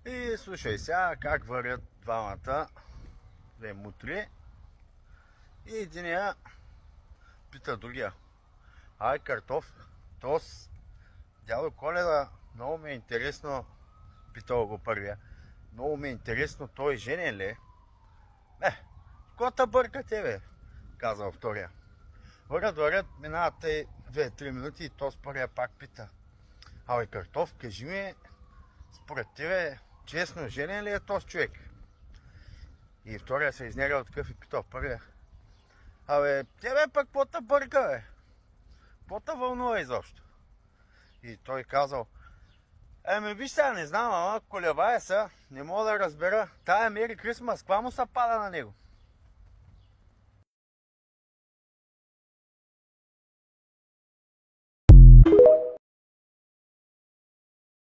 И слушай сега как вървят двамата, две мутри. И единия пита другия: ай, картоф, тост, дядо Коледа, много ми е интересно, питал го първия. Много ми е интересно, той женен ли е? Ко те бърка тебе, казал втория. Вървят, минават тъй 2-3 минути и тост първия пак пита: абе, картоф, кажи ми, според тебе, честно, женен ли е този човек? И втория се изнеря от такъв и питал първия: абе, тебе пък какво те бърка, бе? Какво те вълнува изобщо? И той казал: виж сега, не знам, ама колебая са, не мога да разбера, тая Мери Крисмас, каква му се пада на него?